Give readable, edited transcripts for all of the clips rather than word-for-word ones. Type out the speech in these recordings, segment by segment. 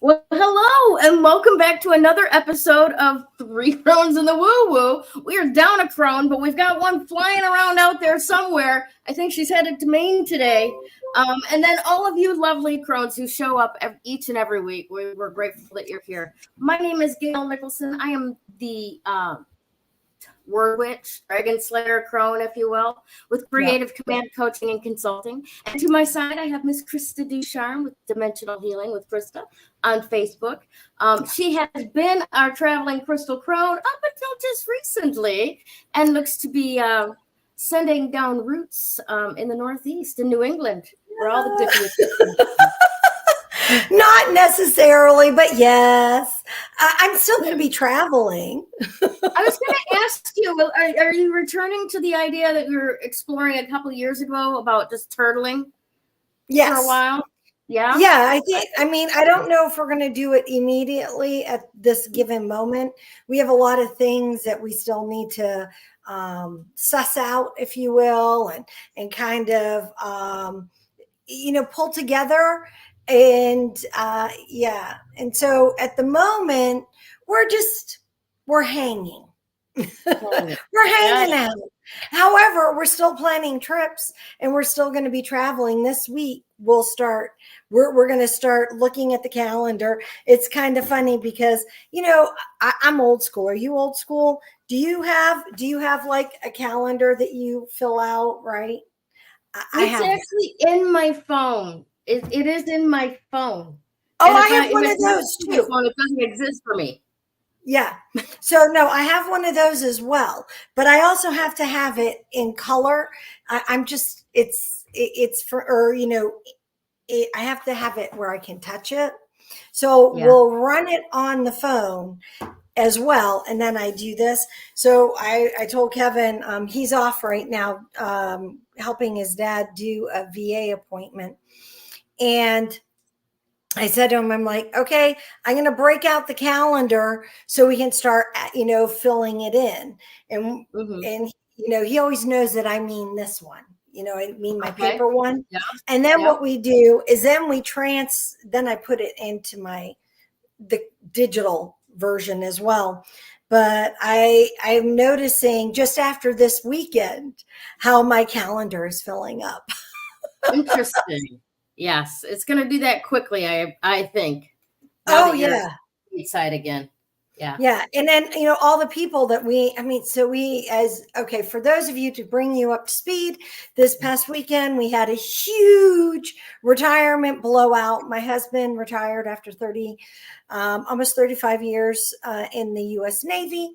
Well, hello, and welcome back to another episode of Three Crones in the Woo Woo. We are down a crone, but we've got one flying around out there somewhere. I think she's headed to Maine today. And then all of you lovely crones who show up each and every week, we're grateful that you're here. My name is Gayle Nicholson. I am the Word Witch, Dragon Slayer crone, if you will, with Creative Command Coaching and Consulting. And to my side, I have Miss Krista Ducharme with Dimensional Healing with Krista on Facebook. She has been our traveling crystal crone up until just recently and looks to be sending down roots in the Northeast in New England where all the good Not necessarily, but yes. I'm still going to be traveling. I was going to ask you, are you returning to the idea that we were exploring a couple of years ago about just turtling for a while? Yeah. Yeah, I don't know if we're going to do it immediately at this given moment. We have a lot of things that we still need to suss out, if you will, and kind of, pull together. And and so at the moment we're hanging. We're hanging out. However, we're still planning trips, and we're still going to be traveling this week. We're going to start looking at the calendar. It's kind of funny because I'm old school. Are you old school? Do you have like a calendar that you fill out? Right? It's actually in my phone. It is in my phone. Oh, I have one of those too. It doesn't exist for me. Yeah. So no, I have one of those as well, but I also have to have it in color. I have to have it where I can touch it. So we'll run it on the phone as well. And then I do this. So I told Kevin, he's off right now, helping his dad do a VA appointment. And I said to him, I'm like, okay, I'm going to break out the calendar so we can start, filling it in. And, and he always knows that I mean this one, I mean my paper one. Yeah. And then what we do is then I put it into the digital version as well. But I'm noticing just after this weekend how my calendar is filling up. Interesting. Yes, it's going to do that quickly, I think. Oh, yeah. Side again. Yeah. Yeah. And then, all the people that for those of you to bring you up to speed, this past weekend, we had a huge retirement blowout. My husband retired after almost 35 years in the U.S. Navy.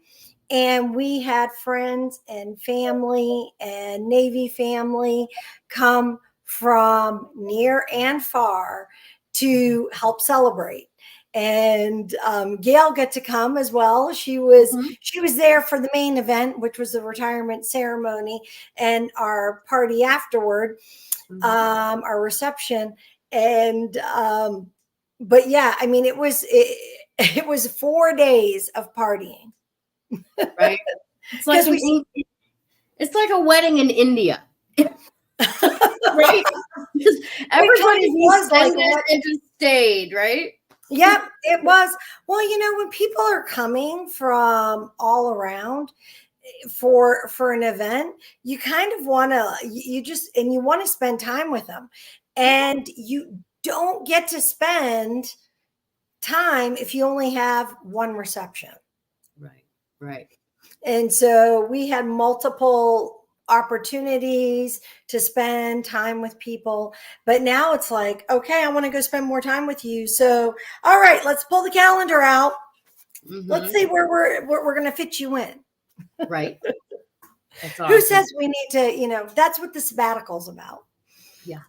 And we had friends and family and Navy family come from near and far to help celebrate. And Gayle got to come as well. She was there for the main event, which was the retirement ceremony and our party afterward, our reception. And but yeah, I mean, it was 4 days of partying. Right. It's like a wedding in India. Right? Everybody was like that and just stayed, right? Yep, it was. Well, when people are coming from all around for an event, you kind of want to, you want to spend time with them. And you don't get to spend time if you only have one reception. Right. And so we had multiple opportunities to spend time with people, but now it's like, okay, I want to go spend more time with you. So, all right, let's pull the calendar out. Let's see where we're going to fit you in. Right. That's awesome. Who says we need to, that's what the sabbatical's about. Yeah.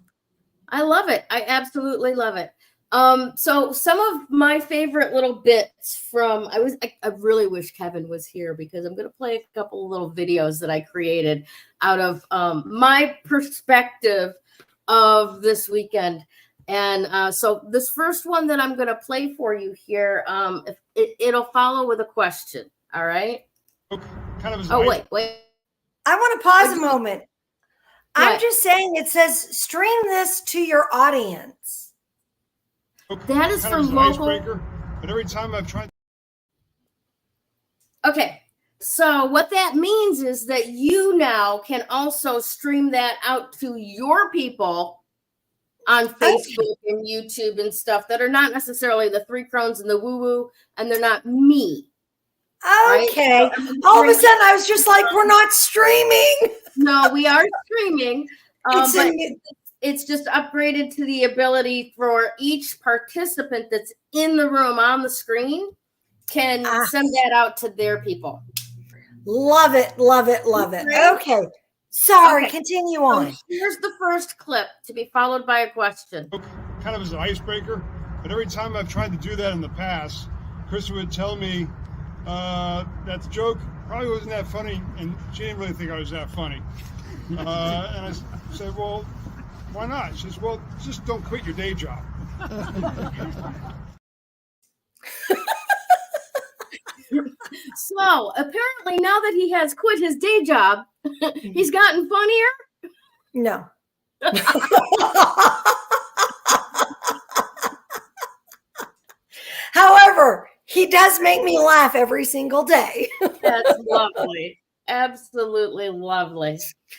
I love it. I absolutely love it. So some of my favorite little bits from, I really wish Kevin was here because I'm going to play a couple of little videos that I created out of my perspective of this weekend. And so this first one that I'm going to play for you here, it'll follow with a question. All right. Wait. I want to pause a moment. I'm just saying, it says stream this to your audience. That is for local. Icebreaker, but every time I've tried. Okay, so what that means is that you now can also stream that out to your people on Facebook and YouTube and stuff that are not necessarily the Three Crones and the Woo Woo, and they're not me. Okay. Right? So all of a sudden, I was just like, we're not streaming. No, we are streaming. But it's just upgraded to the ability for each participant that's in the room on the screen can send that out to their people. Love it, love it, love it. Okay. Sorry, continue on. So here's the first clip to be followed by a question. Kind of as an icebreaker, but every time I've tried to do that in the past, Krista would tell me that the joke probably wasn't that funny, and she didn't really think I was that funny. And I said, well, why not? She says, well, just don't quit your day job. So apparently now that he has quit his day job, he's gotten funnier? No. However, he does make me laugh every single day. That's lovely. Absolutely lovely.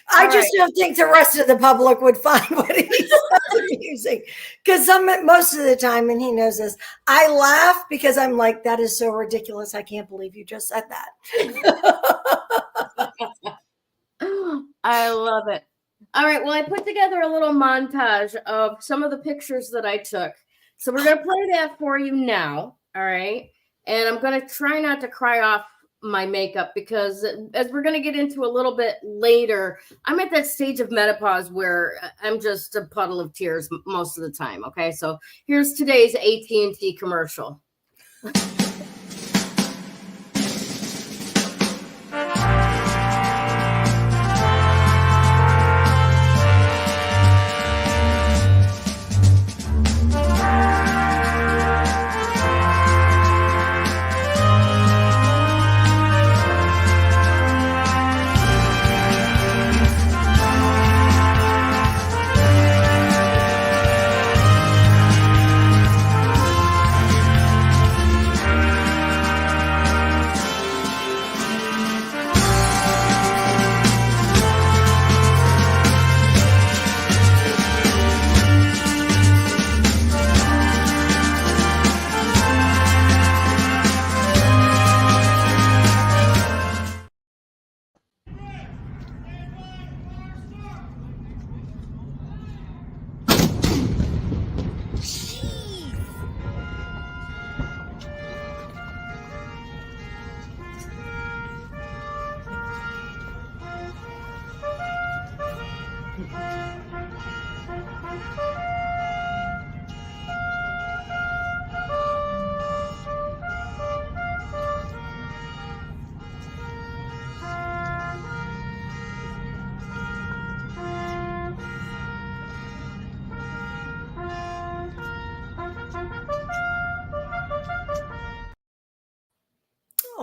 I just don't think the rest of the public would find what he's amusing. Because most of the time, and he knows this, I laugh because I'm like, that is so ridiculous. I can't believe you just said that. I love it. All right. Well, I put together a little montage of some of the pictures that I took. So we're going to play that for you now. All right. And I'm going to try not to cry off my makeup because as we're going to get into a little bit later, I'm at that stage of menopause where I'm just a puddle of tears most of the time. Okay. So here's today's AT&T commercial.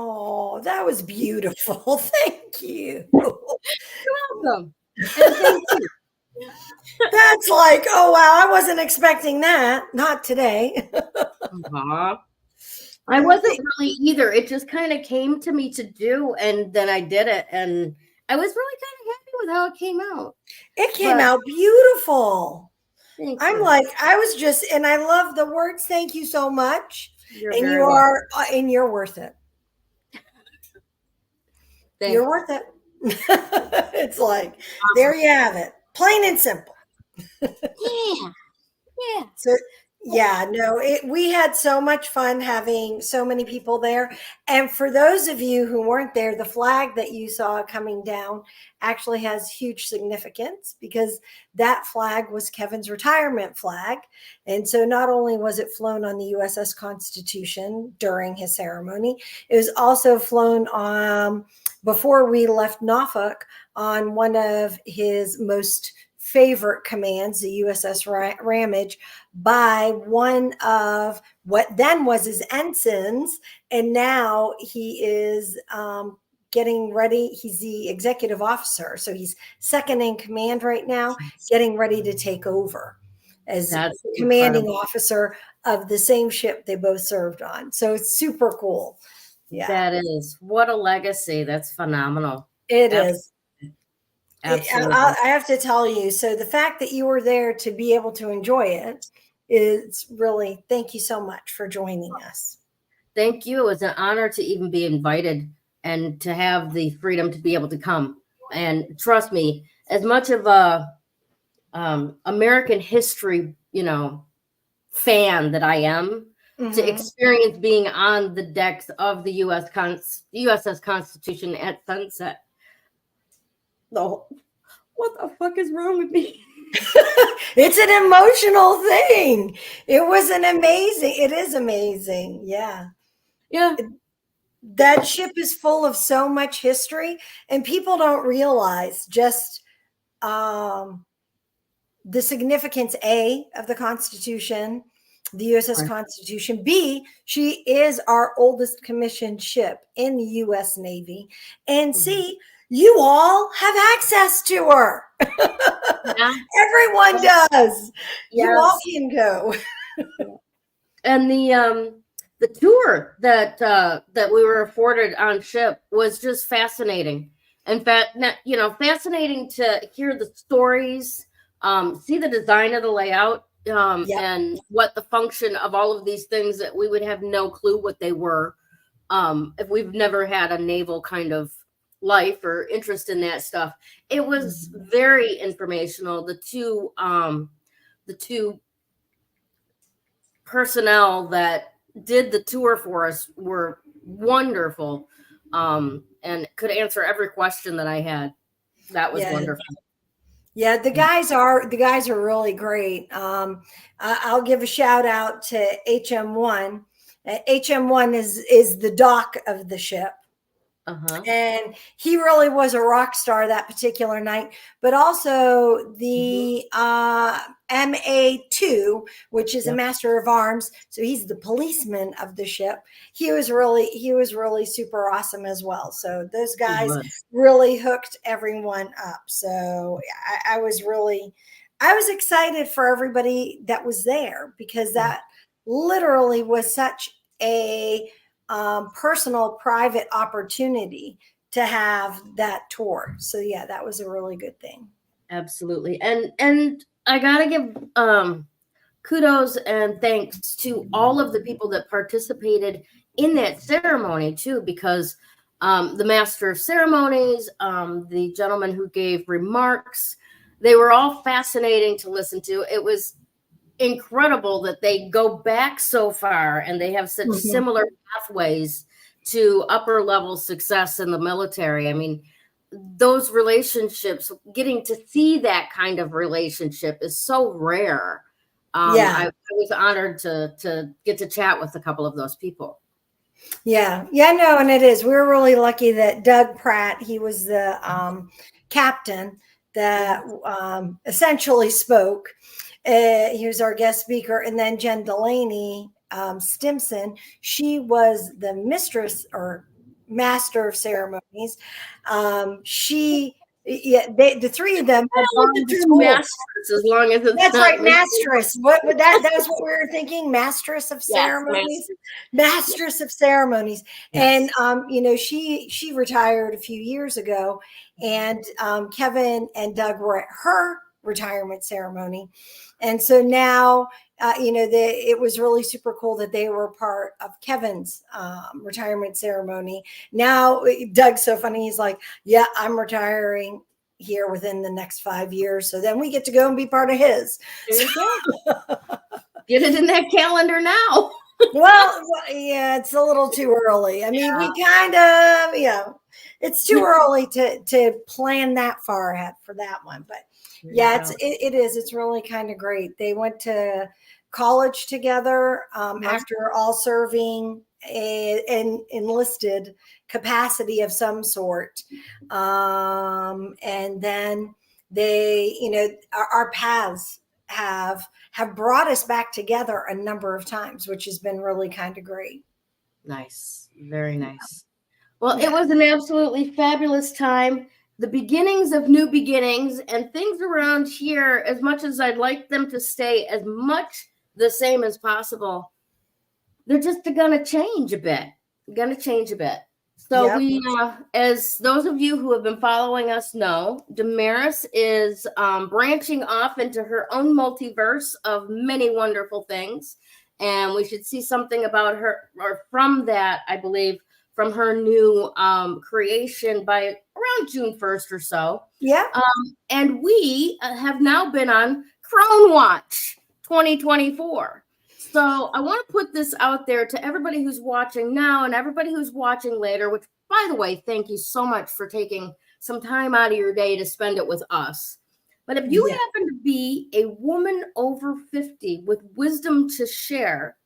Oh, that was beautiful. Thank you. You're welcome. And thank you. That's like, oh, wow. I wasn't expecting that. Not today. I wasn't really either. It just kind of came to me to do, and then I did it. And I was really kind of happy with how it came out. It came out beautiful. I'm like, I was just, and I love the words. Thank you so much. And you're worth it. You're worth it. It's like, there you have it. Plain and simple. Yeah. So, we had so much fun having so many people there. And for those of you who weren't there, the flag that you saw coming down actually has huge significance because that flag was Kevin's retirement flag. And so not only was it flown on the USS Constitution during his ceremony, it was also flown on before we left Norfolk on one of his most favorite commands, the USS Ramage, by one of what then was his ensigns. And now he is getting ready. He's the executive officer. So he's second in command right now, getting ready to take over. as That's the commanding incredible. officer of the same ship they both served on. So it's super cool. Yeah, That is, what a legacy. That's phenomenal. it is. Absolutely. I have to tell you, so the fact that you were there to be able to enjoy it is really, thank you so much for joining us. Thank you. It was an honor to even be invited and to have the freedom to be able to come. And trust me, as much of a American history, fan that I am, to experience being on the decks of the USS Constitution at sunset. What the fuck is wrong with me? It's an emotional thing. It is amazing. Yeah. Yeah. That ship is full of so much history, and people don't realize just the significance, A, of the Constitution, the USS Constitution. B, she is our oldest commissioned ship in the U.S. Navy. And C, you all have access to her. Yeah. Everyone does. Yes. You all can go. And the tour that we were afforded on ship was just fascinating. In fact, fascinating to hear the stories, see the design of the layout, and what the function of all of these things that we would have no clue what they were, if we've never had a naval kind of life or interest in that stuff. It was very informational. The two personnel that did the tour for us were wonderful, and could answer every question that I had. That was wonderful. Yeah, the guys are really great. I'll give a shout out to HM1. HM1 is the dock of the ship. And he really was a rock star that particular night, but also the MA2, which is a master of arms. So he's the policeman of the ship. He was really super awesome as well. So those guys really hooked everyone up. So I was excited for everybody that was there, because that literally was such a personal, private opportunity to have that tour. So yeah, that was a really good thing. Absolutely. And I gotta give kudos and thanks to all of the people that participated in that ceremony too, because the master of ceremonies, the gentleman who gave remarks, they were all fascinating to listen to. It was incredible that they go back so far and they have such similar pathways to upper level success in the military. I mean, those relationships, getting to see that kind of relationship is so rare. I was honored to get to chat with a couple of those people. No, and it is. We were really lucky that Doug Pratt, he was the captain that essentially spoke. He was our guest speaker. And then Jen Delaney Stimson, she was the mistress or master of ceremonies. The three of them had gone to school. Mastress, as long as it's that's right, mastress. That's what we were thinking. Mastress of ceremonies. Mastress of ceremonies. Yes. And she retired a few years ago, and Kevin and Doug were at her retirement ceremony. And so now, it was really super cool that they were part of Kevin's retirement ceremony. Now, Doug's so funny. He's like, yeah, I'm retiring here within the next 5 years. So then we get to go and be part of his. Get it in that calendar now. Well, yeah, it's a little too early. I mean, we kind of, it's too early to plan that far ahead for that one. But it is. It's really kind of great. They went to college together after all serving an enlisted capacity of some sort. And then they, our paths have brought us back together a number of times, which has been really kind of great. Nice. Very nice. Well, it was an absolutely fabulous time. the beginnings of new beginnings, and things around here, as much as I'd like them to stay as much the same as possible, they're just going to change a bit. So we, as those of you who have been following us know, Damaris is branching off into her own multiverse of many wonderful things. And we should see something about her, or from that, I believe, from her new creation by around June 1st or so. Yeah. And we have now been on Crone Watch 2024. So I want to put this out there to everybody who's watching now and everybody who's watching later, which, by the way, thank you so much for taking some time out of your day to spend it with us. But if you happen to be a woman over 50 with wisdom to share,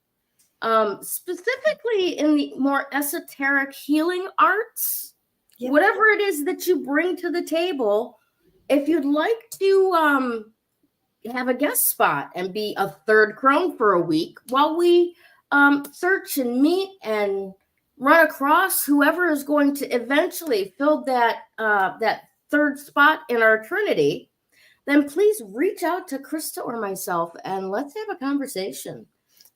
specifically in the more esoteric healing arts, whatever it is that you bring to the table, if you'd like to have a guest spot and be a third crone for a week while we search and meet and run across whoever is going to eventually fill that third spot in our Trinity, then please reach out to Krista or myself and let's have a conversation.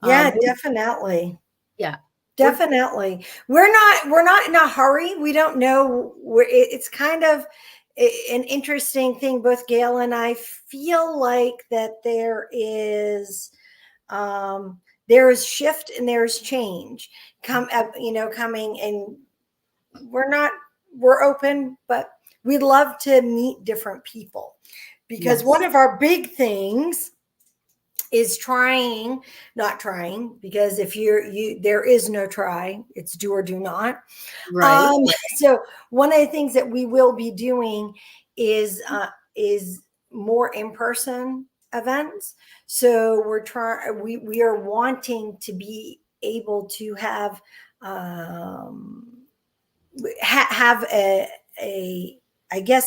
Yeah, definitely. Yeah, definitely. We're not in a hurry. We don't know where it's kind of an interesting thing. Both Gayle and I feel like that there is shift and there's change coming, and we're open, but we'd love to meet different people, because one of our big things is not trying, because if there is no try, it's do or do not. Right. So one of the things that we will be doing is more in-person events. So we are wanting to be able to have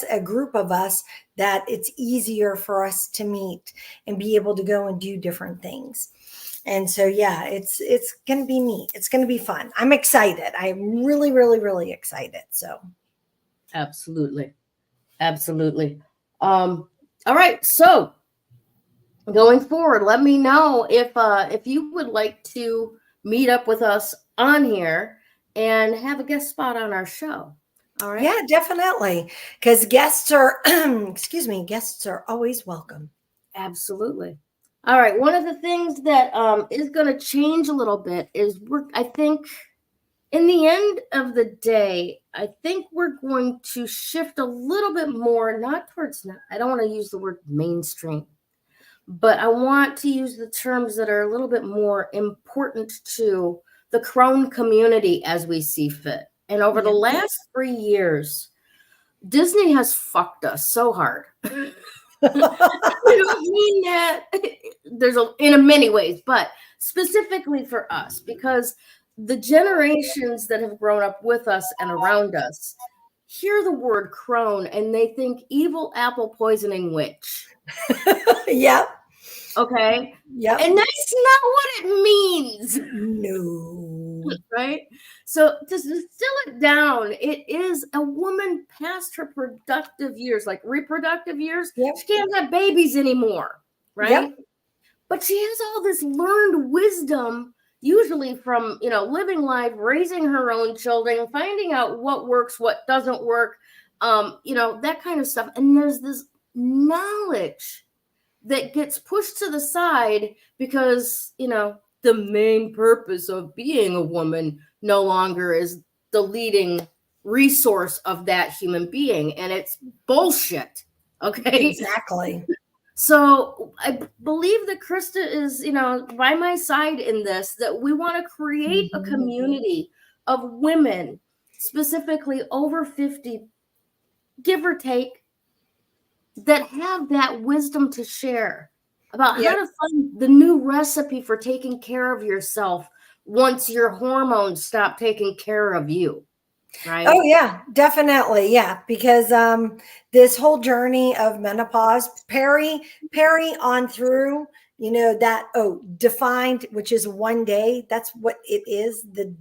a group of us that it's easier for us to meet and be able to go and do different things. And so, it's going to be neat. It's going to be fun. I'm excited. I'm really, really, really excited. So. Absolutely. All right. So going forward, let me know if you would like to meet up with us on here and have a guest spot on our show. All right. Yeah, definitely. Because guests are, guests are always welcome. Absolutely. All right. One of the things that is going to change a little bit is I think in the end of the day, I think we're going to shift a little bit more, I don't want to use the word mainstream, but I want to use the terms that are a little bit more important to the crone community as we see fit. And over the last 3 years, Disney has fucked us so hard. I don't mean that in many ways, but specifically for us, because the generations that have grown up with us and around us hear the word crone and they think evil apple poisoning witch. Yep. Okay. Yep. And that's not what it means. No. Right? So to distill it down, it is a woman past her productive years, like reproductive years. Yep. She can't have babies anymore, right? Yep. But she has all this learned wisdom, usually from, living life, raising her own children, finding out what works, what doesn't work, that kind of stuff. And there's this knowledge that gets pushed to the side because, the main purpose of being a woman no longer is the leading resource of that human being. And it's bullshit. Okay. Exactly. So I believe that Krista is, by my side in this, that we want to create a community of women, specifically over 50, give or take, that have that wisdom to share about how to find the new recipe for taking care of yourself once your hormones stop taking care of you. Right? Oh yeah, definitely. Yeah. Because this whole journey of menopause, peri on through, defined, which is one day, that's what it is. The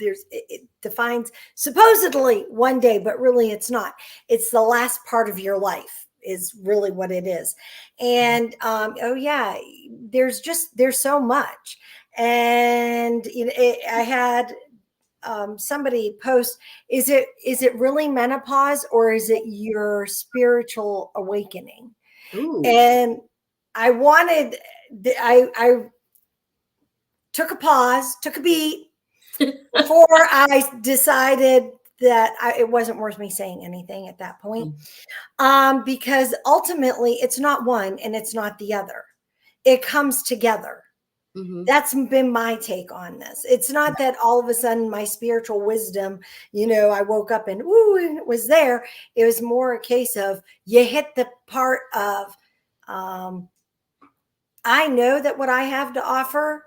it defines supposedly one day, but really it's not. It's the last part of your life is really what it is. And oh yeah, there's so much. And I had somebody post, is it really menopause, or is it your spiritual awakening? Ooh. And I took a pause, took a beat before I decided that it wasn't worth me saying anything at that point. Because ultimately it's not one and it's not the other. It comes together. Mm-hmm. That's been my take on this. It's not that all of a sudden my spiritual wisdom, I woke up and it was there. It was more a case of you hit the part of, I know that what I have to offer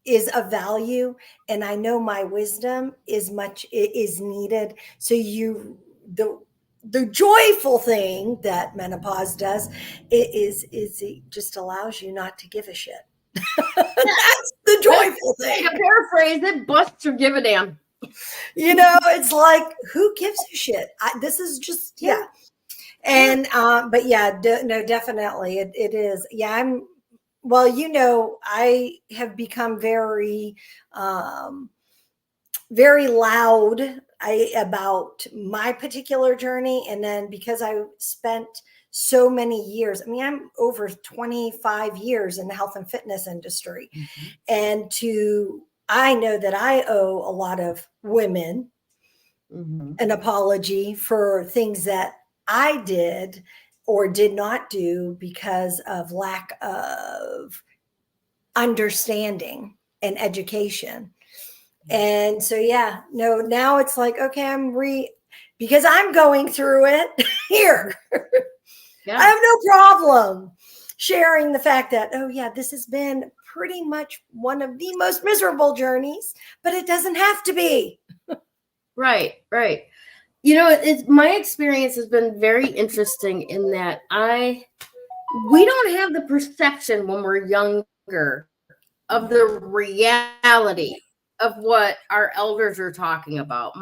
is of value, and I know my wisdom is needed. So the joyful thing that menopause does is it just allows you not to give a shit. That's the joyful thing. To paraphrase it, bust your give a damn. It's like, who gives a shit? This is just, yeah. And, but yeah, no, definitely it is. Yeah, I have become very, very loud about my particular journey. And then because I spent so many years, I'm over 25 years in the health and fitness industry. Mm-hmm. And I know that I owe a lot of women an apology for things that I did or did not do because of lack of understanding and education. And so, yeah, no, now it's like, okay, because I'm going through it here. Yeah. I have no problem sharing the fact that, oh yeah, this has been pretty much one of the most miserable journeys, but it doesn't have to be. Right. My experience has been very interesting in that we don't have the perception when we're younger of the reality of what our elders are talking about.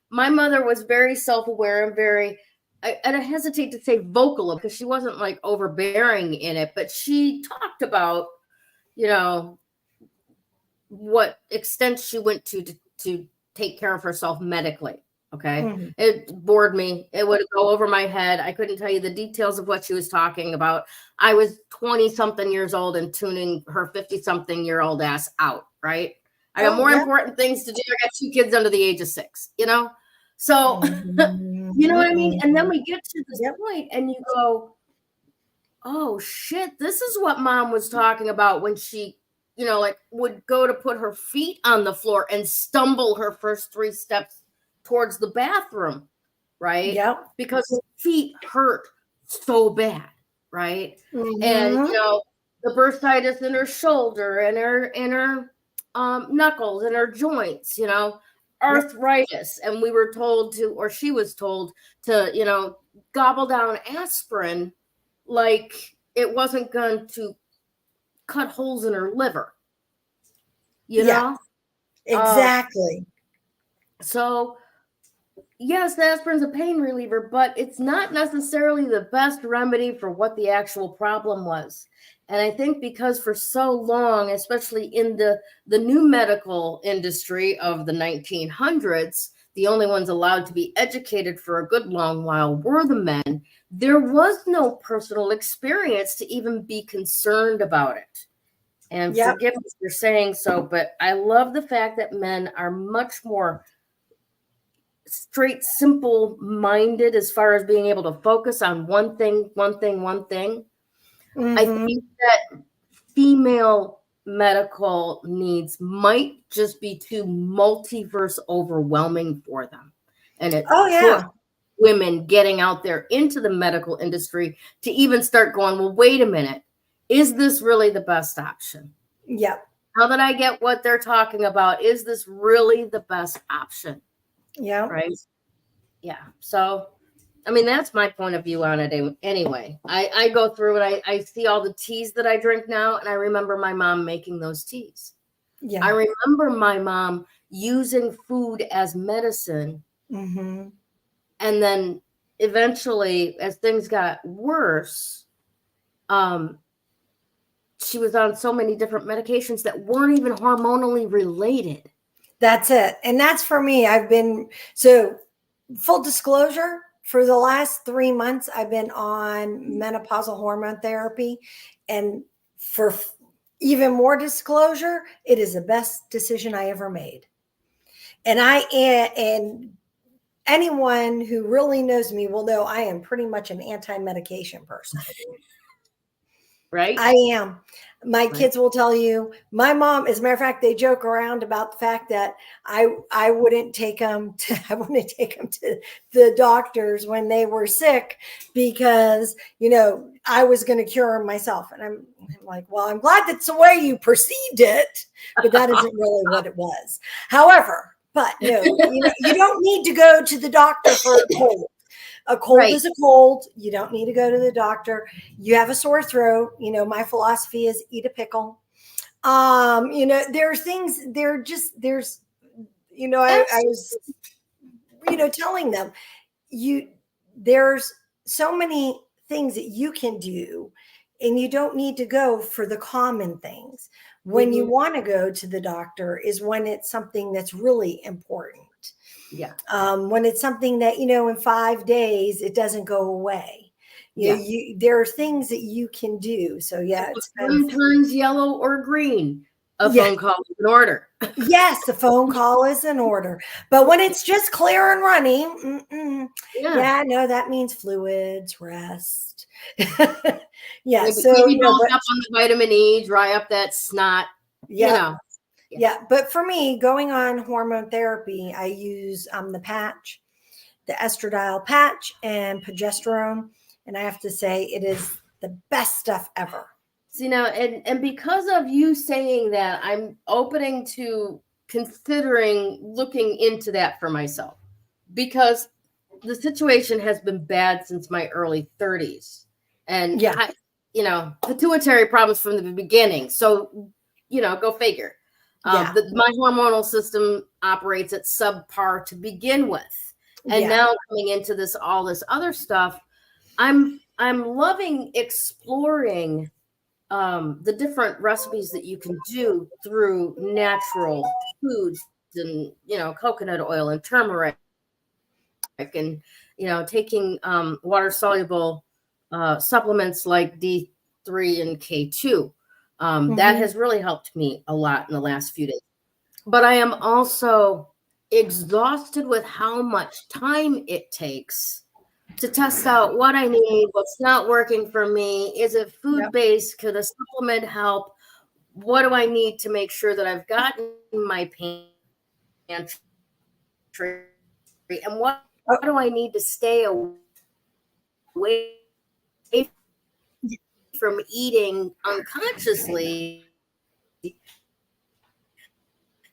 My mother was very self-aware and very, and I hesitate to say vocal because she wasn't like overbearing in it, but she talked about, what extent she went to take care of herself medically. Okay. Mm-hmm. It bored me. It would go over my head. I couldn't tell you the details of what she was talking about. I was 20 something years old and tuning her 50 something year old ass out. Right. I got more important things to do. I got 2 kids under the age of 6, so you know what I mean? And then we get to this point and you go, oh shit, this is what mom was talking about when she, would go to put her feet on the floor and stumble her first 3 steps towards the bathroom, right? Yeah. Because her feet hurt so bad, right? Mm-hmm. And the bursitis in her shoulder and her knuckles and her joints, arthritis. And we were told to, or she was told to, gobble down aspirin like it wasn't going to cut holes in her liver. You know? Exactly. So yes, aspirin's a pain reliever, but it's not necessarily the best remedy for what the actual problem was. And I think because for so long, especially in the new medical industry of the 1900s, the only ones allowed to be educated for a good long while were the men. There was no personal experience to even be concerned about it. And forgive me for saying so, but I love the fact that men are much more straight, simple minded as far as being able to focus on one thing. Mm-hmm. I think that female medical needs might just be too multiverse overwhelming for them. And it took women getting out there into the medical industry to even start going, well, wait a minute. Is this really the best option? Yeah. Now that I get what they're talking about, is this really the best option? Yeah. Right. Yeah. So, that's my point of view on it anyway. I go through and I see all the teas that I drink now, and I remember my mom making those teas. Yeah. I remember my mom using food as medicine. Mm-hmm. And then eventually, as things got worse, she was on so many different medications that weren't even hormonally related. That's it. And that's for me. So full disclosure, for the last 3 months, I've been on menopausal hormone therapy. And for even more disclosure, it is the best decision I ever made. And anyone who really knows me will know I am pretty much an anti-medication person. Right? I am. My kids will tell you, my mom, as a matter of fact, they joke around about the fact that I wouldn't take them to the doctors when they were sick because, I was going to cure them myself. And I'm like, well, I'm glad that's the way you perceived it, but that isn't really what it was. However, but no, you don't need to go to the doctor for a cold. A cold is a cold. You don't need to go to the doctor. You have a sore throat. My philosophy is eat a pickle. There are things, I was, telling them there's so many things that you can do and you don't need to go for the common things. When you want to go to the doctor is when it's something that's really important. Yeah. When it's something that, in 5 days, it doesn't go away. There are things that you can do. So yeah. If the sun turns yellow or green, a phone call is in order. Yes, a phone call is in order. But when it's just clear and running, no, that means fluids, rest. Maybe dose up on the vitamin E, dry up that snot. Yeah. But for me, going on hormone therapy, I use the patch, the estradiol patch, and progesterone. And I have to say, it is the best stuff ever. See, now, and because of you saying that, I'm opening to considering looking into that for myself, because the situation has been bad since my early 30s. And, pituitary problems from the beginning. So, go figure. My hormonal system operates at subpar to begin with. And now coming into all this other stuff, I'm loving exploring the different recipes that you can do through natural foods and, coconut oil and turmeric and, taking water soluble supplements like D3 and K2. That has really helped me a lot in the last few days. But I am also exhausted with how much time it takes to test out what I need, what's not working for me. Is it food-based? Could a supplement help? What do I need to make sure that I've gotten my pantry? And what do I need to stay away from eating unconsciously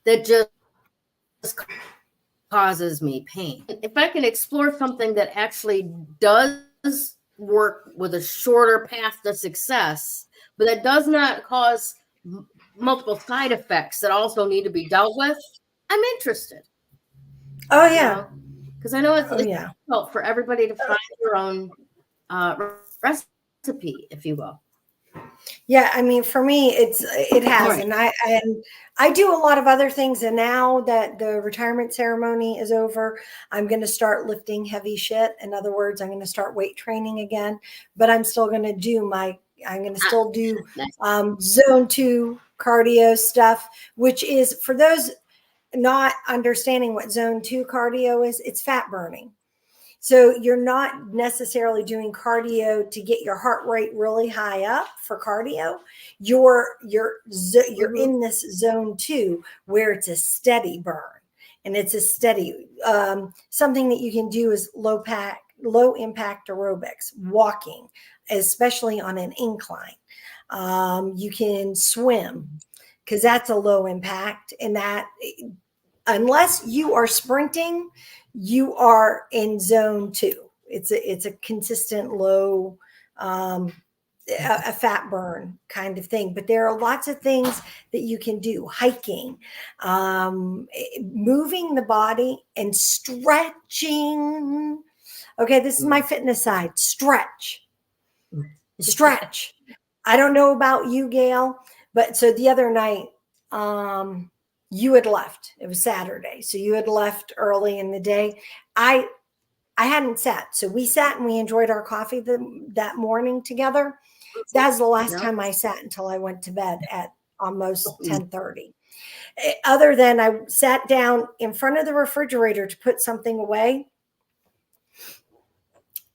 that just causes me pain? If I can explore something that actually does work with a shorter path to success, but that does not cause multiple side effects that also need to be dealt with, I'm interested. Oh, yeah. Because I know it's difficult for everybody to find their own recipe, if you will. Yeah, I mean, for me, it has, and I do a lot of other things. And now that the retirement ceremony is over, I'm going to start lifting heavy shit. In other words, I'm going to start weight training again. But I'm still going to do zone 2 cardio stuff, which is, for those not understanding what zone 2 cardio is, it's fat burning. So you're not necessarily doing cardio to get your heart rate really high up for cardio. You're in this zone 2 where it's a steady burn, and it's a steady something that you can do is low impact aerobics, walking, especially on an incline. You can swim because that's a low impact, and that unless you are sprinting, you are in zone 2. It's a consistent low a fat burn kind of thing. But there are lots of things that you can do: hiking, moving the body, and stretching. Okay, this is my fitness side. Stretch. I don't know about you, Gayle, but so the other night, you had left. It was Saturday, so you had left early in the day. I hadn't sat, so we sat and we enjoyed our coffee that morning together. That was the last time I sat until I went to bed at almost 10:30. Other than I sat down in front of the refrigerator to put something away,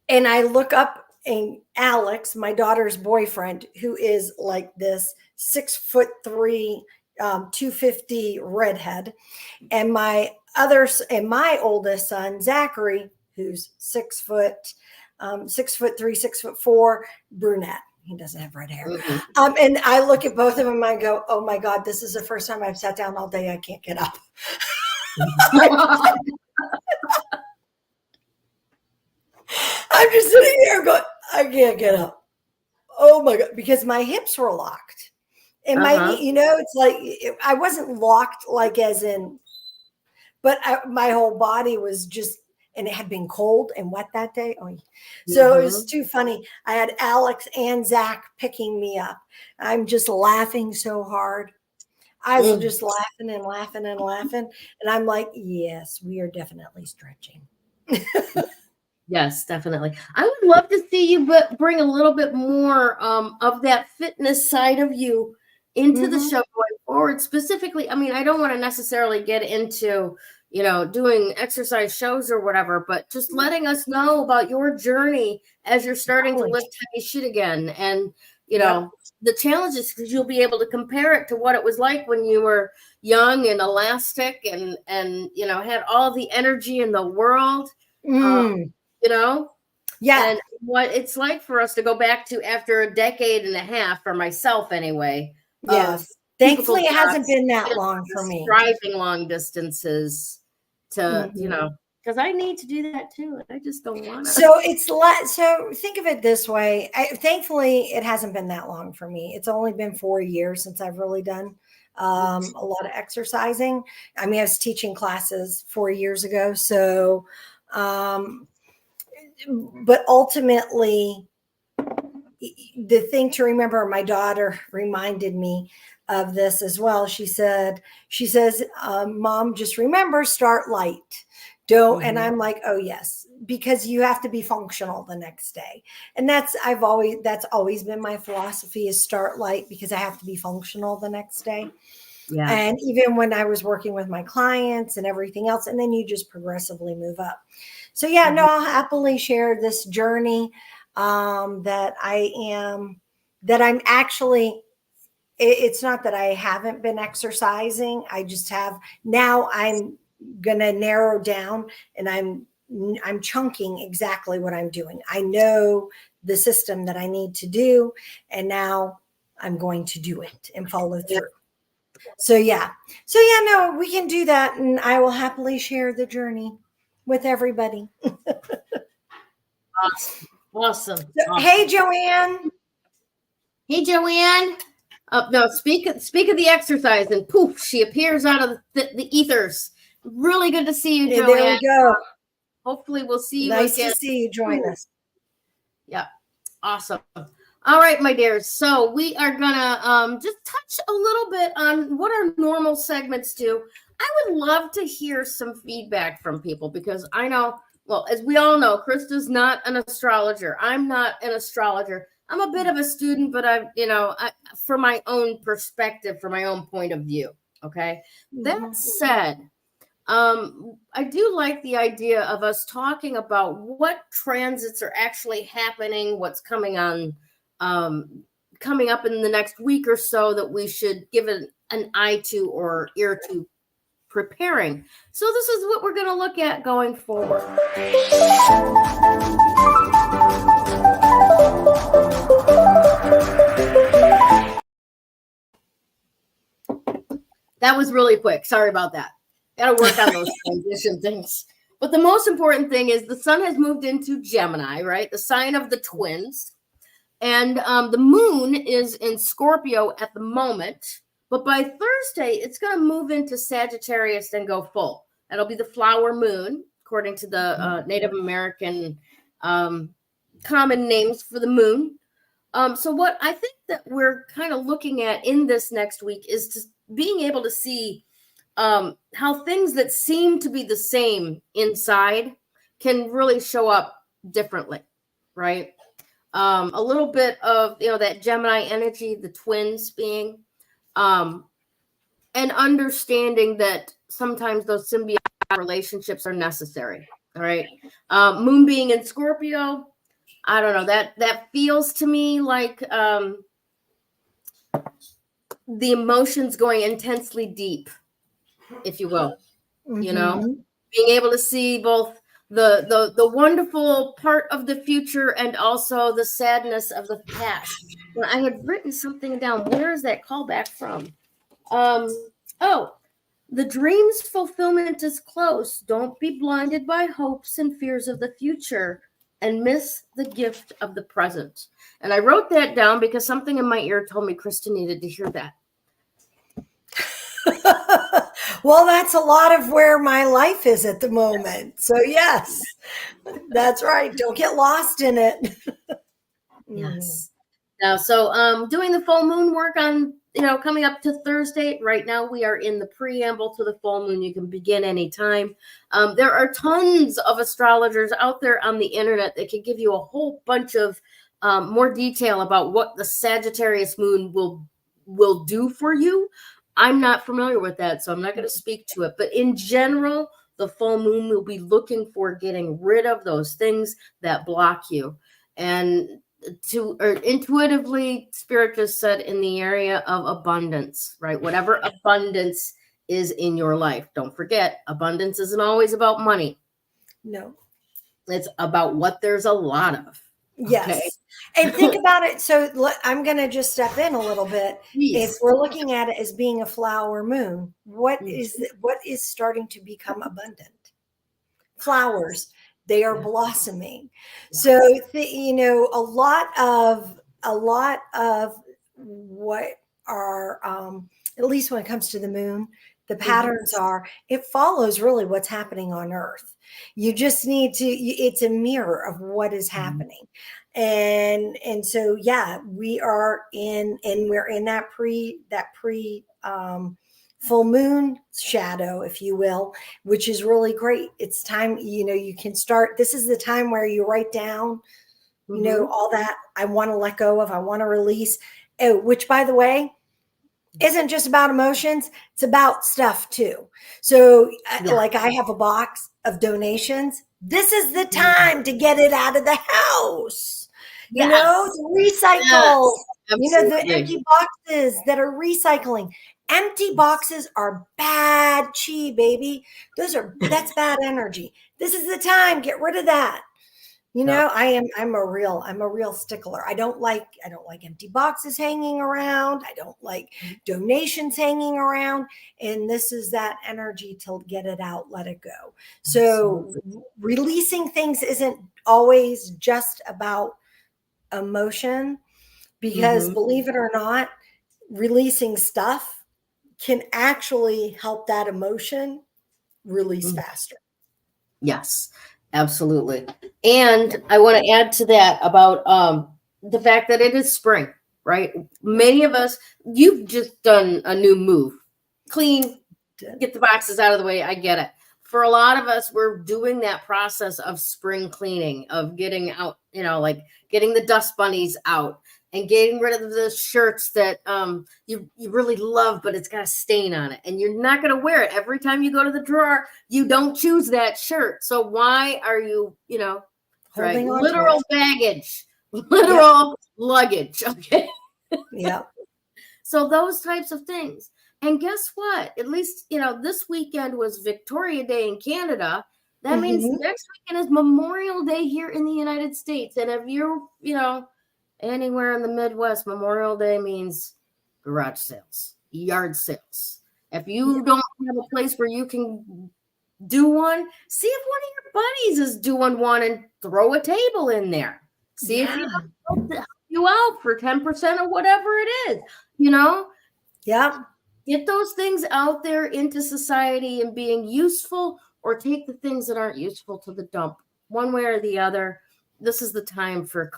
and I look up, and Alex, my daughter's boyfriend, who is like this 6'3", 250 redhead, and my oldest son, Zachary, who's 6 foot, 6'3", 6'4", brunette. He doesn't have red hair. And I look at both of them and I go, oh my God, this is the first time I've sat down all day. I can't get up. I'm just sitting there going, I can't get up. Oh my God, because my hips were locked. And my, it's like, I wasn't locked like as in, but my whole body was just, and it had been cold and wet that day. So it was too funny. I had Alex and Zach picking me up. I'm just laughing so hard. I was just laughing and laughing and laughing. And I'm like, yes, we are definitely stretching. Yes, definitely. I would love to see you bring a little bit more of that fitness side of you into the show going forward. Specifically, I mean, I don't want to necessarily get into, doing exercise shows or whatever, but just letting us know about your journey as you're starting to lift heavy shit again. And, the challenges, because you'll be able to compare it to what it was like when you were young and elastic and had all the energy in the world. And what it's like for us to go back to after a decade and a half, for myself anyway. Yes. Thankfully, it hasn't been that long for me. Driving long distances to, because I need to do that too. I just don't want to. So so think of it this way. Thankfully, it hasn't been that long for me. It's only been 4 years since I've really done a lot of exercising. I mean, I was teaching classes 4 years ago. So, but ultimately, the thing to remember, my daughter reminded me of this as well. She says, Mom, just remember, start light. Don't. And I'm like, oh yes, because you have to be functional the next day. And that's always been my philosophy, is start light, because I have to be functional the next day. Yeah. And even when I was working with my clients and everything else, and then you just progressively move up. So yeah, no, I'll happily share this journey that I'm actually, it's not that I haven't been exercising. I just have. Now I'm going to narrow down, and I'm chunking exactly what I'm doing. I know the system that I need to do, and now I'm going to do it and follow through. So yeah, no, we can do that, and I will happily share the journey with everybody. Awesome. Hey, Joanne. No, speak of the exercise, and poof, she appears out of the ethers. Really good to see you, Joanne. There we go. Hopefully we'll see you again. Nice to see you join us. Yeah, awesome. All right, my dears. So we are gonna just touch a little bit on what our normal segments do. I would love to hear some feedback from people, because I know, well, as we all know, Krista's not an astrologer. I'm not an astrologer. I'm a bit of a student, but for my own perspective, from my own point of view. Okay. That said, I do like the idea of us talking about what transits are actually happening, what's coming up in the next week or so that we should give an eye to or ear to preparing. So this is what we're going to look at going forward. That was really quick. Sorry about that. Got to work on those transition things. But the most important thing is the sun has moved into Gemini, right? The sign of the twins. And the moon is in Scorpio at the moment, but by Thursday, it's going to move into Sagittarius and go full. That'll be the flower moon, according to the Native American common names for the moon. So what I think that we're kind of looking at in this next week is just being able to see how things that seem to be the same inside can really show up differently, right? A little bit of, that Gemini energy, the twins being, and understanding that sometimes those symbiotic relationships are necessary. All right. Moon being in Scorpio, I don't know, that feels to me like the emotions going intensely deep, if you will, being able to see both the wonderful part of the future and also the sadness of the past. Well, I had written something down. Where is that callback from? The dream's fulfillment is close. Don't be blinded by hopes and fears of the future and miss the gift of the present. And I wrote that down because something in my ear told me Krista needed to hear that. Well, that's a lot of where my life is at the moment. So yes, that's right. Don't get lost in it. Yes. Now, so doing the full moon work on, coming up to Thursday. Right now, we are in the preamble to the full moon. You can begin anytime. There are tons of astrologers out there on the internet that can give you a whole bunch of more detail about what the Sagittarius moon will do for you. I'm not familiar with that, so I'm not going to speak to it. But in general, the full moon will be looking for getting rid of those things that block you. And intuitively, Spirit just said in the area of abundance, right? Whatever abundance is in your life. Don't forget, abundance isn't always about money. No. It's about what there's a lot of. Yes. Okay? And think about it. So I'm going to just step in a little bit. Please. If we're looking at it as being a flower moon, what is starting to become abundant? Flowers. They are blossoming. So, a lot of what are, at least when it comes to the moon, the patterns are, it follows really what's happening on Earth. You just need to, it's a mirror of what is happening. And so, yeah, we're in that pre full moon shadow, if you will, which is really great. It's time, you can start. This is the time where you write down, all that I want to let go of, I want to release, which, by the way, isn't just about emotions. It's about stuff too. So like I have a box of donations. This is the time to get it out of the house, to recycle, the empty boxes that are recycling. Empty boxes are bad chi, baby. That's bad energy. This is the time. Get rid of that. I'm a real stickler. I don't like empty boxes hanging around. I don't like donations hanging around. And this is that energy to get it out, let it go. So releasing things isn't always just about emotion, because believe it or not, releasing stuff can actually help that emotion release faster. Yes, absolutely. And I want to add to that about the fact that it is spring, right? Many of us, you've just done a new move. Clean, get the boxes out of the way. I get it. For a lot of us, we're doing that process of spring cleaning, of getting out, getting the dust bunnies out and getting rid of the shirts that you really love, but it's got a stain on it. And you're not going to wear it. Every time you go to the drawer, you don't choose that shirt. So why are you, holding on literal baggage, literal luggage. Okay. Yeah. So those types of things. And guess what? At least, this weekend was Victoria Day in Canada. That means next weekend is Memorial Day here in the United States. And if you're, anywhere in the Midwest, Memorial Day means garage sales, yard sales. If you don't have a place where you can do one, see if one of your buddies is doing one and throw a table in there. See if you you out for 10% of whatever it is, you know? Yeah. Get those things out there into society and being useful, or take the things that aren't useful to the dump. One way or the other, this is the time for,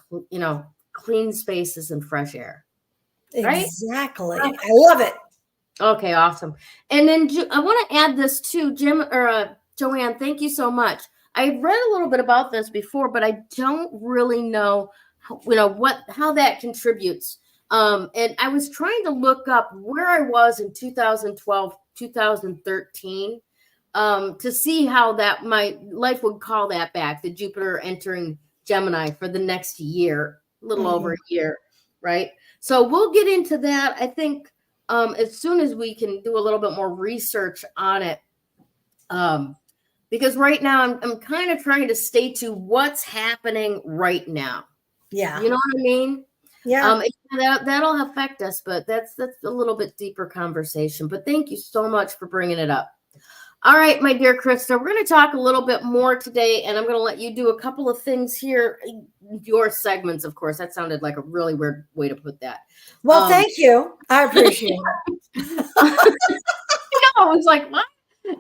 clean spaces and fresh air. Right? Exactly. I love it. Okay, awesome. And then I want to add this too, Jim or Joanne, thank you so much. I read a little bit about this before, but I don't really know, how that contributes. And I was trying to look up where I was in 2012, 2013, to see how that my life would call that back, the Jupiter entering Gemini for the next year, a little over a year, right? So we'll get into that, I think, as soon as we can do a little bit more research on it. Because right now I'm kind of trying to stay to what's happening right now. Yeah. You know what I mean? Yeah. That'll affect us, but that's a little bit deeper conversation. But thank you so much for bringing it up. All right, my dear Krista, we're going to talk a little bit more today, and I'm going to let you do a couple of things here. Your segments, of course. That sounded like a really weird way to put that. Well, thank you. I appreciate it. I was like, what?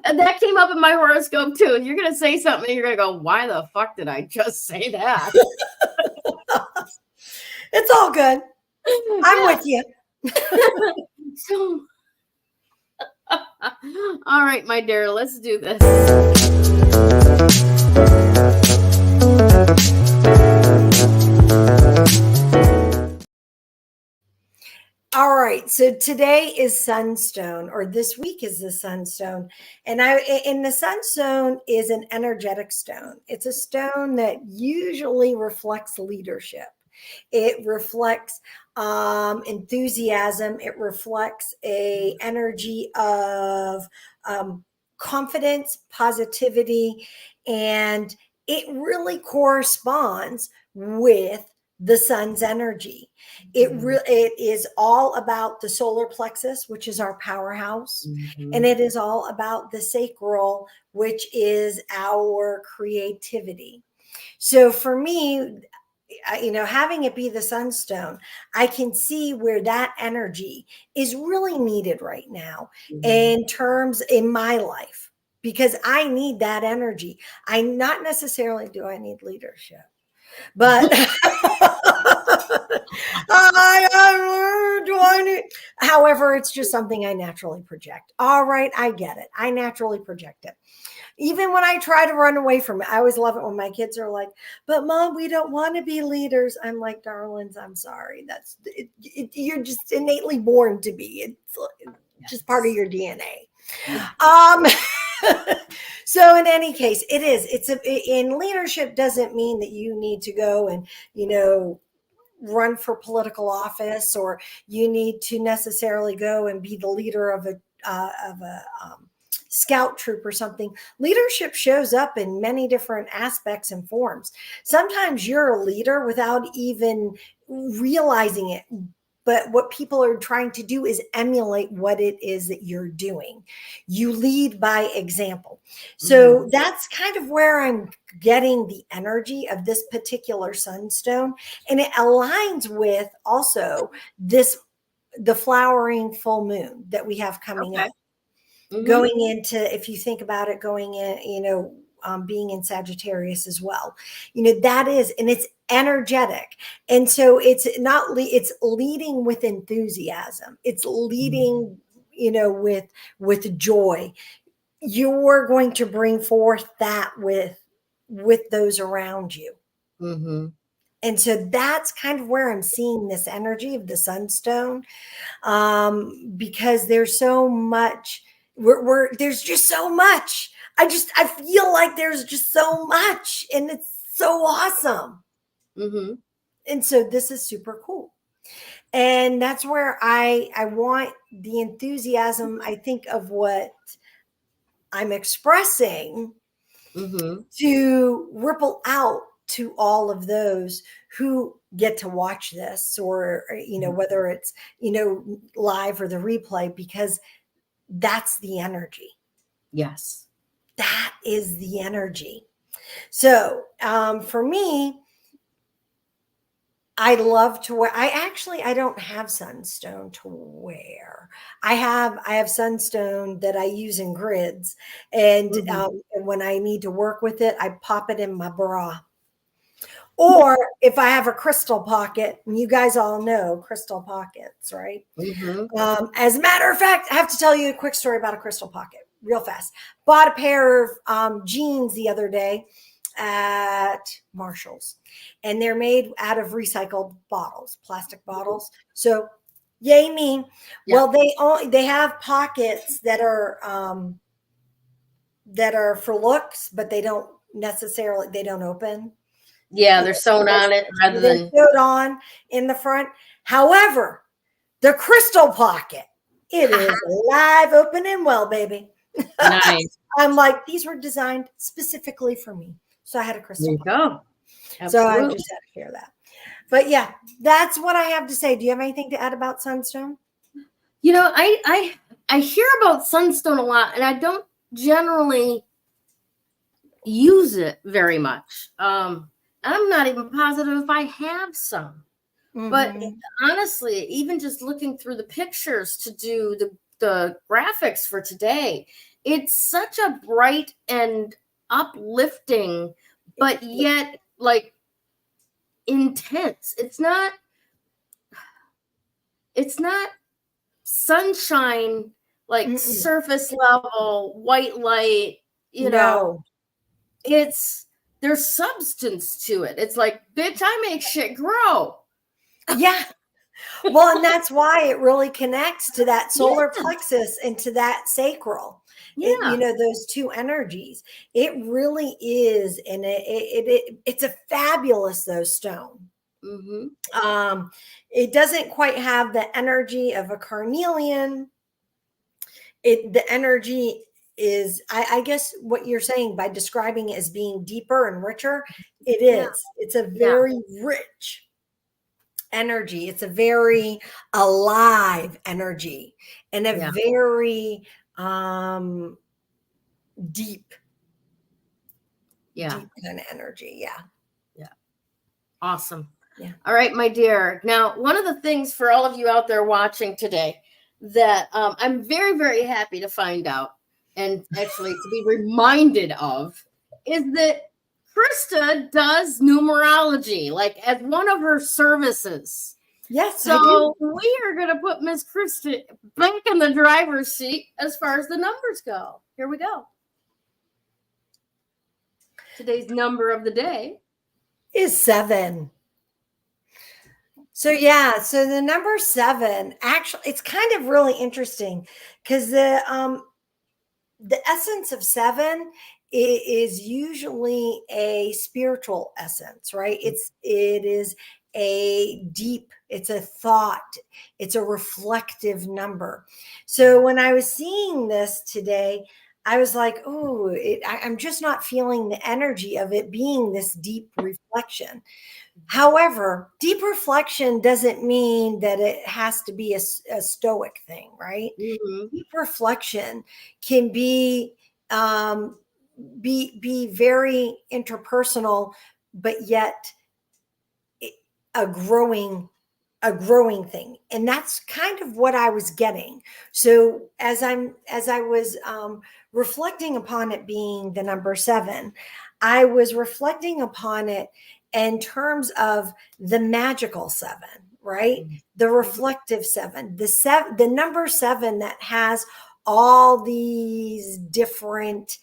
And that came up in my horoscope too. You're going to say something, and you're going to go, why the fuck did I just say that? It's all good. I'm with you. So, all right, my dear, let's do this. All right. So today is Sunstone, or this week is the Sunstone. And the Sunstone is an energetic stone. It's a stone that usually reflects leadership. It reflects enthusiasm. It reflects a energy of confidence, positivity, and it really corresponds with the sun's energy. It is all about the solar plexus, which is our powerhouse, and it is all about the sacral, which is our creativity. So for me, having it be the sunstone, I can see where that energy is really needed right now in my life, because I need that energy. I not necessarily do I need leadership, but however, it's just something I naturally project. All right, I get it. I naturally project it. Even when I try to run away from it, I always love it when my kids are like, but Mom, we don't want to be leaders. I'm like, darlings, I'm sorry. That's it, you're just innately born to be. It's just part of your DNA. So in any case, in leadership doesn't mean that you need to go and, run for political office, or you need to necessarily go and be the leader of a scout troop or something. Leadership shows up in many different aspects and forms. Sometimes you're a leader without even realizing it. But what people are trying to do is emulate what it is that you're doing. You lead by example. So that's kind of where I'm getting the energy of this particular sunstone. And it aligns with also the flowering full moon that we have coming up. Going into, if you think about it, going in, being in Sagittarius as well, that is, and it's energetic. And so it's leading with enthusiasm. It's leading, with joy. You're going to bring forth that with those around you. And so that's kind of where I'm seeing this energy of the sunstone, because there's so much, there's just so much. I feel like there's just so much, and it's so awesome. And so this is super cool. And that's where I want the enthusiasm, I think, of what I'm expressing to ripple out to all of those who get to watch this, or, whether it's, live or the replay, because that's the energy. Yes. That is the energy. So for me, I love to wear. I don't have sunstone to wear. I have sunstone that I use in grids, and when I need to work with it, I pop it in my bra. Or if I have a crystal pocket, and you guys all know crystal pockets, right? As a matter of fact, I have to tell you a quick story about a crystal pocket real fast. Bought a pair of jeans the other day at Marshall's, and they're made out of recycled bottles, plastic bottles. So yay me. Well, they have pockets that are for looks, but they don't open. Yeah, they're sewn on it rather than sewed on in the front. However, the crystal pocket, it is alive, open, and well, baby. Nice. I'm like, these were designed specifically for me. So I had a crystal pocket. Go. So I just had to share that. But yeah, that's what I have to say. Do you have anything to add about Sunstone? You know, I hear about Sunstone a lot, and I don't generally use it very much. I'm not even positive if I have some. But honestly, even just looking through the pictures to do the graphics for today, it's such a bright and uplifting, but yet like intense. It's not sunshine, like surface level, white light, you know. There's substance to it. It's like, bitch, I make shit grow. Yeah. Well, and that's why it really connects to that solar plexus and to that sacral. Yeah. Those two energies. It really is. And it's a fabulous, though, stone. It doesn't quite have the energy of a carnelian. The energy is, I guess what you're saying by describing it as being deeper and richer, it is. It's a very rich energy. It's a very alive energy and a very deep kind of energy. Yeah. Awesome. Yeah. All right, my dear. Now, one of the things for all of you out there watching today that I'm very, very happy to find out and actually to be reminded of is that Krista does numerology, like as one of her services. Yes. So we are going to put Miss Krista back in the driver's seat as far as the numbers go. Here we go. Today's number of the day is 7. So the number 7, actually, it's kind of really interesting because the essence of 7 is usually a spiritual essence, right? It is a deep, it's a thought, it's a reflective number. So when I was seeing this today, I was like, oh, I'm just not feeling the energy of it being this deep reflection. However, deep reflection doesn't mean that it has to be a stoic thing, right? Deep reflection can be very interpersonal, but yet a growing thing. And that's kind of what I was getting. So as I was reflecting upon it being the number 7, I was reflecting upon it in terms of the magical 7, right? The reflective 7, the number 7 that has all these different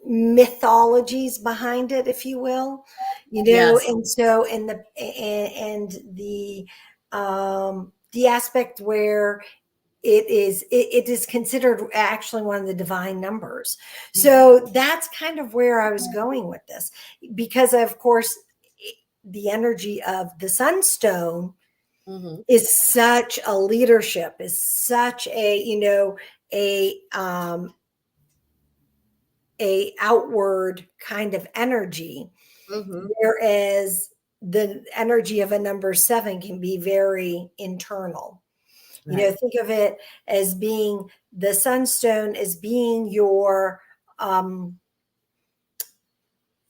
mythologies behind it, if you will, and so the aspect where it is considered actually one of the divine numbers. So that's kind of where I was going with this, because of course the energy of the Sunstone is such a leadership, is such a outward kind of energy, whereas the energy of a number 7 can be very internal. Right. Think of it as being the Sunstone as being your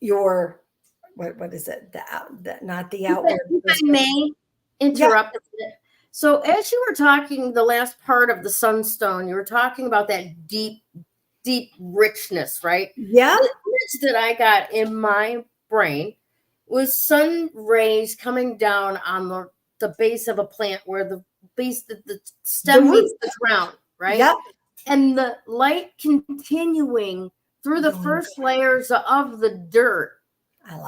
your, what is it? Not the outward. If I may interrupt. Yeah. So as you were talking, the last part of the Sunstone, you were talking about that deep richness, right? Yeah. The image that I got in my brain was sun rays coming down on the base of a plant where the stem meets the ground, right? Yep. And the light continuing through the first layers of the dirt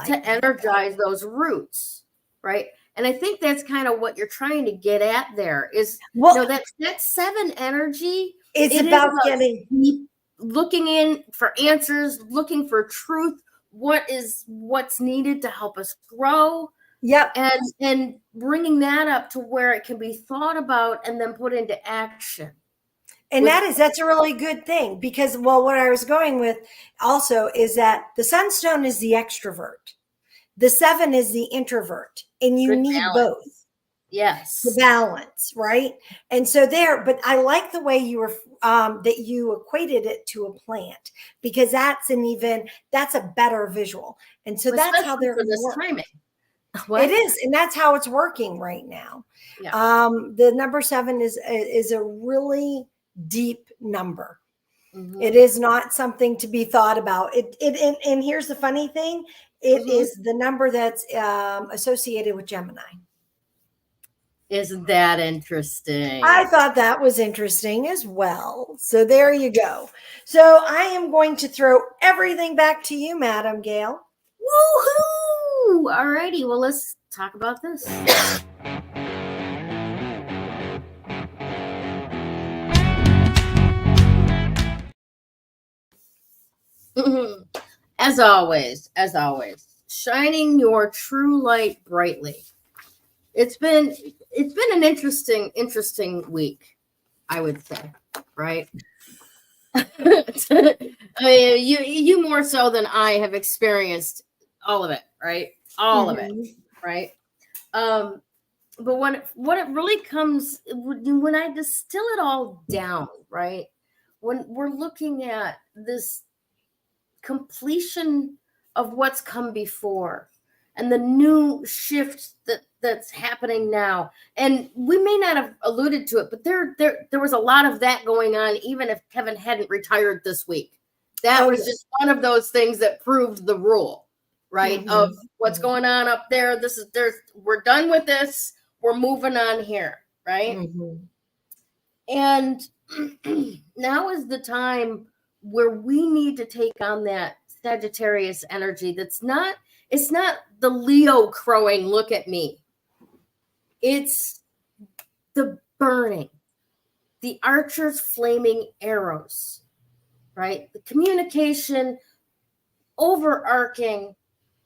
to energize those roots, right? And I think that's kind of what you're trying to get at there is, that 7 energy. It's about getting looking in for answers, looking for truth. What's needed to help us grow. Yep. And bringing that up to where it can be thought about and then put into action. And that's a really good thing because, what I was going with also is that the Sunstone is the extrovert. The 7 is the introvert, and you need both. Yes. The balance, right? And so but I like the way you were, that you equated it to a plant because that's a better visual. And so that's how they're for this timing. It is, and that's how it's working right now. Yeah. The number 7 is a really deep number. Mm-hmm. It is not something to be thought about. And here's the funny thing: it is the number that's associated with Gemini. Isn't that interesting? I thought that was interesting as well. So there you go. So I am going to throw everything back to you, Madam Gayle. Woohoo! All righty. Well, let's talk about this. As always, shining your true light brightly. It's been an interesting week, I would say, right? I mean, you more so than I have experienced all of it, right? All of it, right? But what it really comes when I distill it all down, right? When we're looking at this completion of what's come before and the new shift that's happening now, and we may not have alluded to it, but there was a lot of that going on even if Kevin hadn't retired this week. That was just one of those things that proved the rule, right? Of what's going on up there. We're done with this, we're moving on here, right? And now is the time where we need to take on that Sagittarius energy. It's not the Leo crowing, look at me. It's the burning, the archer's flaming arrows, right? The communication overarching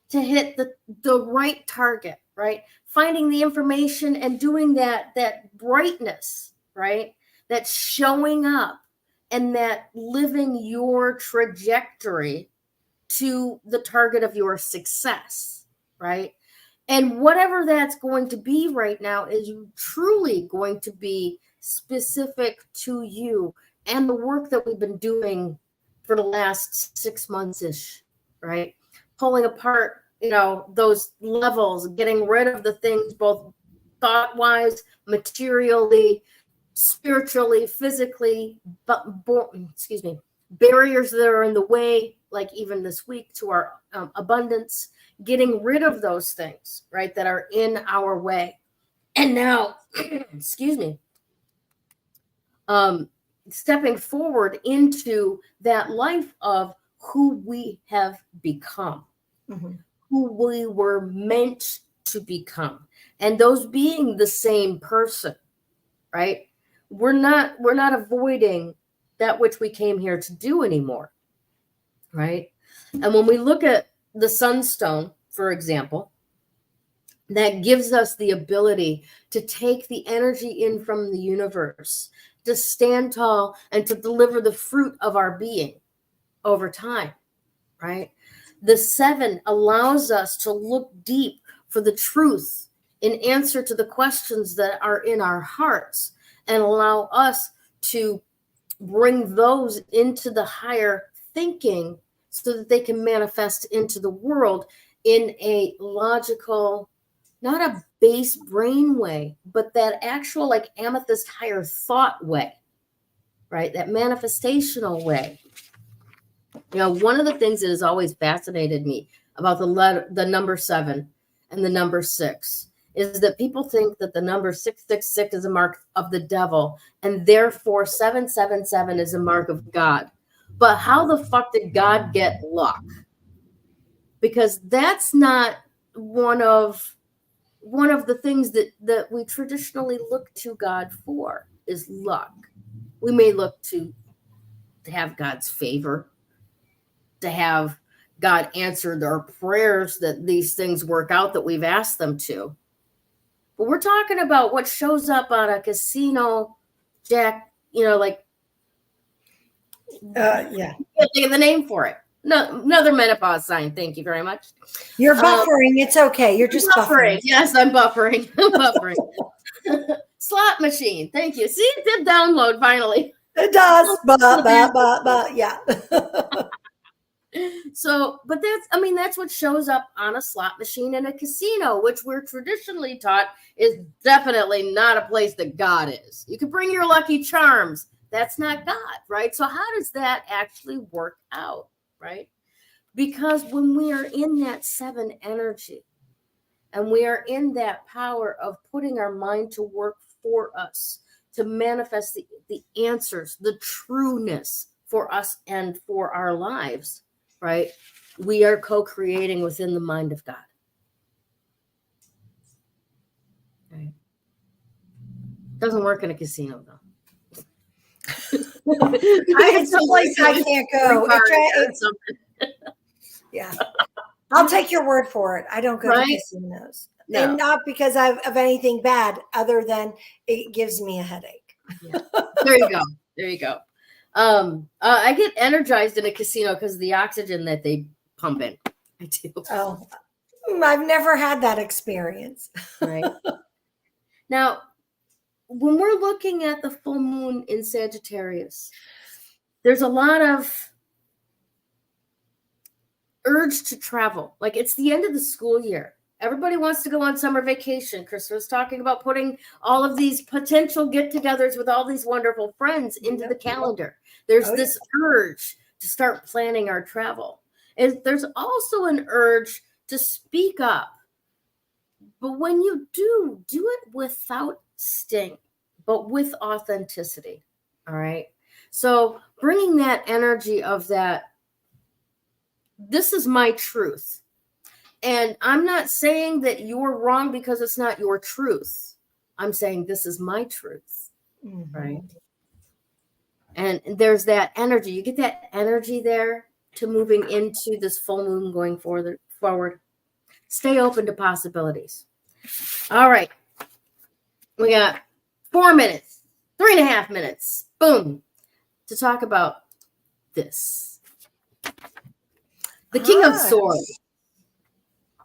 to hit the right target, right? Finding the information and doing that brightness, right? That's showing up and that living your trajectory to the target of your success, right? And whatever that's going to be right now is truly going to be specific to you and the work that we've been doing for the last 6 months-ish, right? Pulling apart, those levels, getting rid of the things both thought-wise, materially, spiritually, physically, barriers that are in the way, like even this week, to our abundance, getting rid of those things, right, that are in our way. And now, stepping forward into that life of who we have become, who we were meant to become, and those being the same person, right? We're not avoiding that which we came here to do anymore, right? And when we look at the Sunstone, for example, that gives us the ability to take the energy in from the universe, to stand tall and to deliver the fruit of our being over time, right? The 7 allows us to look deep for the truth in answer to the questions that are in our hearts and allow us to bring those into the higher thinking so that they can manifest into the world in a logical, not a base brain way, but that actual like amethyst higher thought way, right? That manifestational way. You know, one of the things that has always fascinated me about the number 7 and the number 6 is that people think that the number 666 is a mark of the devil, and therefore 777 is a mark of God. But how the fuck did God get luck? Because that's not one of the things that we traditionally look to God for, is luck. We may look to have God's favor, to have God answer our prayers, that these things work out that we've asked them to. But we're talking about what shows up on a casino jack, you know, like, yeah. I can't think of the name for it. No, another menopause sign. Thank you very much. You're buffering. It's okay. You're just buffering. Yes, I'm buffering. I'm buffering. Slot machine. Thank you. See, it did download finally. It does. But yeah. So, but that's what shows up on a slot machine in a casino, which we're traditionally taught is definitely not a place that God is. You can bring your lucky charms. That's not God, right? So how does that actually work out, right? Because when we are in that 7 energy and we are in that power of putting our mind to work for us, to manifest the answers, the trueness for us and for our lives, right? We are co-creating within the mind of God. Right? Doesn't work in a casino, though. It's a place I can't go. Yeah. I'll take your word for it. I don't go to casinos. No. And not because of anything bad, other than it gives me a headache. Yeah. There you go. There you go. I get energized in a casino because of the oxygen that they pump in. I do. Oh, I've never had that experience. Right. Now, when we're looking at the full moon in Sagittarius, there's a lot of urge to travel. Like, it's the end of the school year. Everybody wants to go on summer vacation. Krista was talking about putting all of these potential get-togethers with all these wonderful friends into the calendar. There's this urge to start planning our travel. And there's also an urge to speak up. But when you do it without sting, but with authenticity. All right. So bringing that energy of that, this is my truth. And I'm not saying that you're wrong because it's not your truth. I'm saying this is my truth. Mm-hmm. Right. And there's that energy. You get that energy there to moving into this full moon going forward. Stay open to possibilities. All right. We got 4 minutes, 3.5 minutes, boom, to talk about this. The King of Swords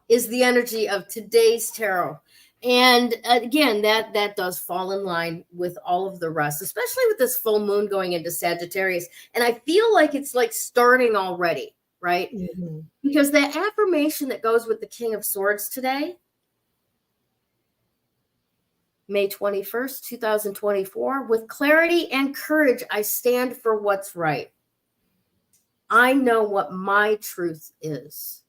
is the energy of today's tarot. And again, that does fall in line with all of the rest, especially with this full moon going into Sagittarius. And I feel like it's like starting already, right? Mm-hmm. Because that affirmation that goes with the King of Swords today, May 21st, 2024, with clarity and courage, I stand for what's right. I know what my truth is.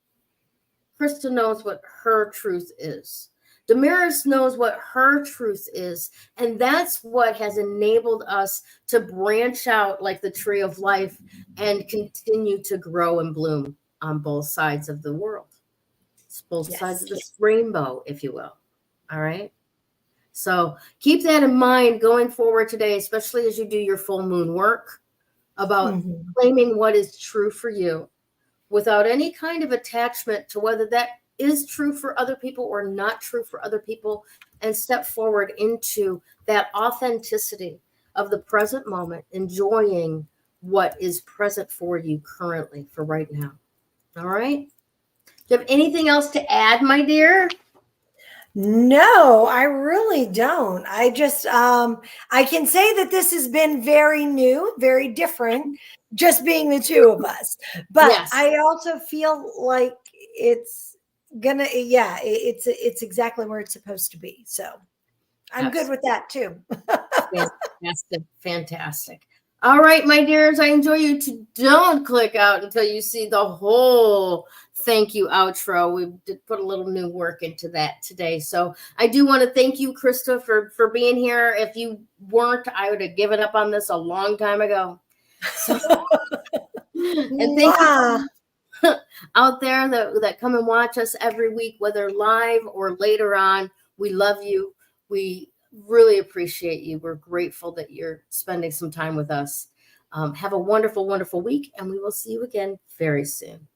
Krista knows what her truth is. Damaris knows what her truth is. And that's what has enabled us to branch out like the tree of life and continue to grow and bloom on both sides of the world. It's both sides of this rainbow, if you will. All right. So keep that in mind going forward today, especially as you do your full moon work, about claiming what is true for you without any kind of attachment to whether that is true for other people or not true for other people, and step forward into that authenticity of the present moment, enjoying what is present for you currently for right now. All right. Do you have anything else to add, my dear? No, I really don't. I just, I can say that this has been very new, very different, just being the two of us. But Yes. I also feel like it's gonna, it's exactly where it's supposed to be. So I'm good with that too. Fantastic. All right, my dears, I enjoy you. Don't click out until you see the whole thank you outro. We did put a little new work into that today. So I do want to thank you, Krista, for being here. If you weren't, I would have given up on this a long time ago. So, and thank you out there that come and watch us every week, whether live or later on. We love you. We really appreciate you. We're grateful that you're spending some time with us. Have a wonderful, wonderful week, and we will see you again very soon.